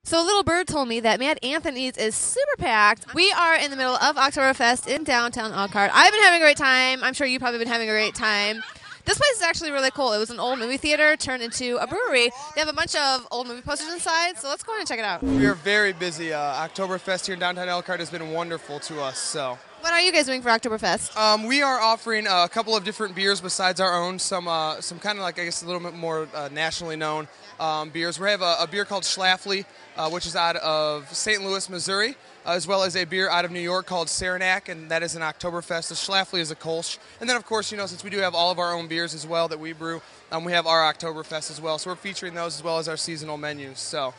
So a little bird told me that Mad Anthony's is super packed. We are in the middle of Oktoberfest in downtown Elkhart. I've been having a great time. I'm sure you've probably been having a great time. This place is actually really cool. It was an old movie theater turned into a brewery. They have a bunch of old movie posters inside, so let's go ahead and check it out. We are very busy. Oktoberfest here in downtown Elkhart has been wonderful to us. So, what are you guys doing for Oktoberfest? We are offering a couple of different beers besides our own. Some kind of like, I guess, a little bit more nationally known beers. We have a beer called Schlafly, which is out of St. Louis, Missouri, as well as a beer out of New York called Saranac, and that is an Oktoberfest. The Schlafly is a Kolsch. And then, of course, since we do have all of our own beers as well that we brew, we have our Oktoberfest as well. So we're featuring those as well as our seasonal menus. So,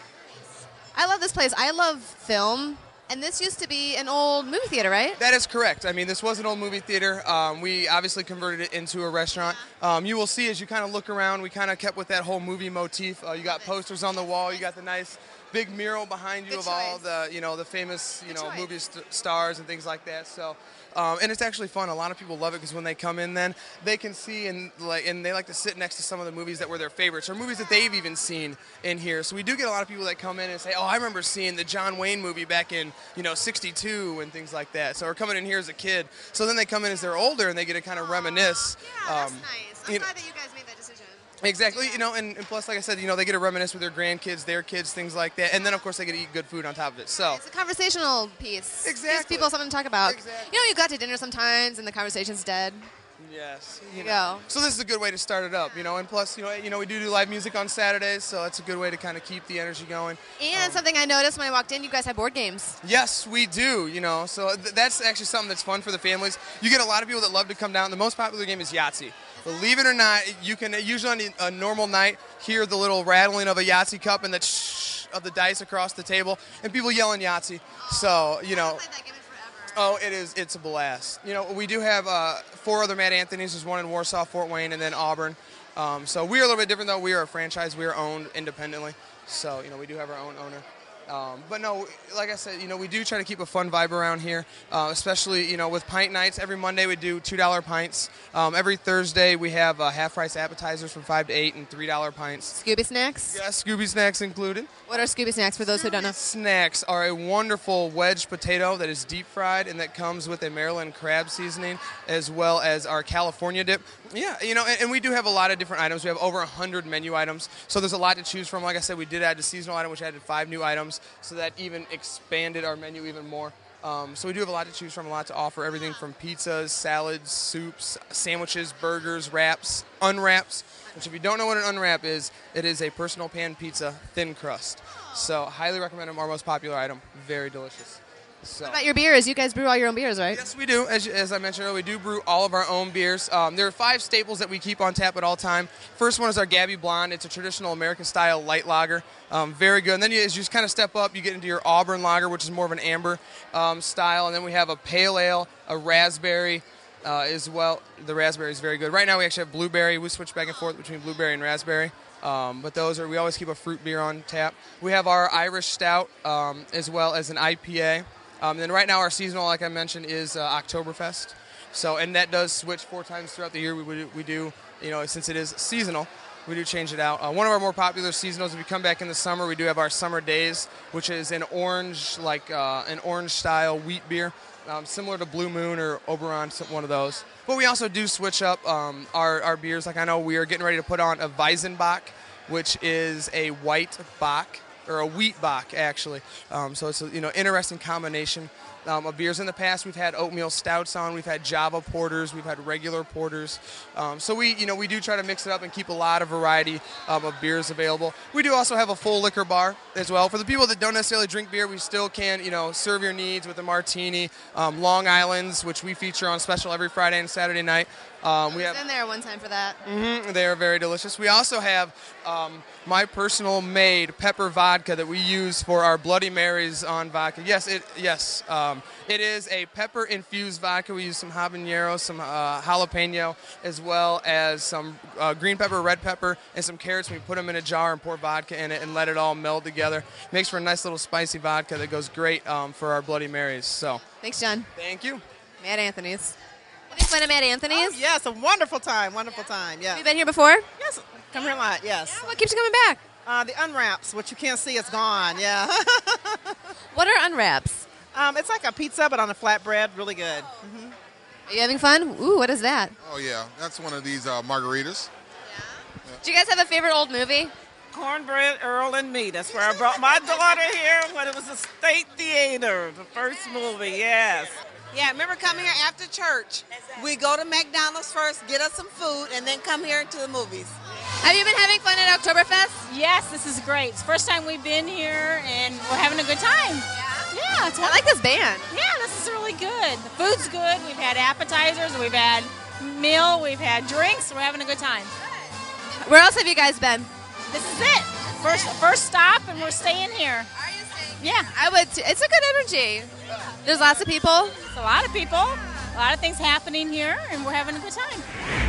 I love this place. I love film. And this used to be an old movie theater, right? That is correct. I mean, this was an old movie theater. We obviously converted it into a restaurant. You will see as you kind of look around, we kind of kept with that whole movie motif. You got posters on the wall. You got the nice big mural behind you of all the, the famous, movie stars and things like that. So, and it's actually fun. A lot of people love it because when they come in, then they can see and they like to sit next to some of the movies that were their favorites or movies that they've even seen in here. So we do get a lot of people that come in and say, "Oh, I remember seeing the John Wayne movie back in '62 and things like that." So we're coming in here as a kid. So then they come in as they're older and they get to kind of reminisce. Yeah, that's nice. I'm glad that you guys made that decision. Exactly, and plus, like I said, they get to reminisce with their grandkids, their kids, things like that, and then, of course, they get to eat good food on top of it. So it's a conversational piece. Exactly. Gives people something to talk about. Exactly. You go out to dinner sometimes, and the conversation's dead. Yes. Go. So this is a good way to start it up, and plus, we do live music on Saturdays, so it's a good way to kind of keep the energy going. And something I noticed when I walked in, you guys have board games. Yes, we do, so that's actually something that's fun for the families. You get a lot of people that love to come down. The most popular game is Yahtzee. Believe it or not, you can usually on a normal night hear the little rattling of a Yahtzee cup and the shh of the dice across the table, and people yelling Yahtzee. So, I haven't played that game in forever. Oh, it's a blast. We do have 4 other Mad Anthony's. There's one in Warsaw, Fort Wayne, and then Auburn. So we are a little bit different, though. We are a franchise. We are owned independently. So, we do have our own owner. But no, like I said, we do try to keep a fun vibe around here, especially, with pint nights. Every Monday we do $2 pints. Every Thursday we have half-price appetizers from $5 to $8 and $3 pints. Scooby snacks? Yes, Scooby snacks included. What are Scooby snacks for those who don't know? Snacks are a wonderful wedge potato that is deep fried and that comes with a Maryland crab seasoning as well as our California dip. Yeah, and we do have a lot of different items. We have over 100 menu items, so there's a lot to choose from. Like I said, we did add a seasonal item, which added 5 new items, so that even expanded our menu even more. So we do have a lot to choose from, a lot to offer, everything from pizzas, salads, soups, sandwiches, burgers, wraps, unwraps, which if you don't know what an unwrap is, it is a personal pan pizza, thin crust. So highly recommend them, our most popular item, very delicious. So. What about your beers? You guys brew all your own beers, right? Yes, we do. As I mentioned earlier, we do brew all of our own beers. There are 5 staples that we keep on tap at all time. First one is our Gabby Blonde. It's a traditional American-style light lager. Very good. And then as you just kind of step up, you get into your Auburn lager, which is more of an amber style. And then we have a pale ale, a raspberry as well. The raspberry is very good. Right now we actually have blueberry. We switch back and forth between blueberry and raspberry. But we always keep a fruit beer on tap. We have our Irish Stout as well as an IPA. And then right now our seasonal, like I mentioned, is Oktoberfest. So, and that does switch 4 times throughout the year. We do, since it is seasonal, we do change it out. One of our more popular seasonals, if you come back in the summer, we do have our Summer Days, which is an orange, an orange-style wheat beer, similar to Blue Moon or Oberon, one of those. But we also do switch up our beers. Like I know we are getting ready to put on a Weizenbock, which is a white Bock. Or a wheat Bock, actually. So it's an interesting combination of beers. In the past, we've had oatmeal stouts on, we've had Java porters, we've had regular porters. So we do try to mix it up and keep a lot of variety of beers available. We do also have a full liquor bar as well. For the people that don't necessarily drink beer, we still can, serve your needs with a martini, Long Islands, which we feature on special every Friday and Saturday night. I was in there one time for that. They are very delicious. We also have my personal made pepper vodka that we use for our Bloody Marys on vodka. Yes, it is a pepper infused vodka. We use some habanero, some jalapeno, as well as some green pepper, red pepper, and some carrots. We put them in a jar and pour vodka in it and let it all meld together. Makes for a nice little spicy vodka that goes great for our Bloody Marys. So thanks, John. Thank you. Mad Anthony's. Have you been to Mad Anthony's? Yes, a wonderful time, yes. Have you been here before? Yes, come here a lot, yes. Yeah, what keeps you coming back? The unwraps, what you can't see is gone, yeah. What are unwraps? It's like a pizza, but on a flatbread, really good. Are you having fun? Ooh, what is that? Oh, yeah. That's one of these margaritas. Do you guys have a favorite old movie? Cornbread, Earl, and Me. That's where I brought my daughter here when it was a State Theater, the first movie, yes. Yeah, remember coming here after church. We go to McDonald's first, get us some food, and then come here to the movies. Have you been having fun at Oktoberfest? Yes, this is great. It's the first time we've been here, and we're having a good time. Yeah, it's I like this band. Yeah, this is really good. The food's good. We've had appetizers, we've had meal, we've had drinks. We're having a good time. Where else have you guys been? This is it. First stop, and we're staying here. Are you staying? Yeah, I would. It's a good energy. There's lots of people. it's a lot of people, a lot of things happening here, and we're having a good time.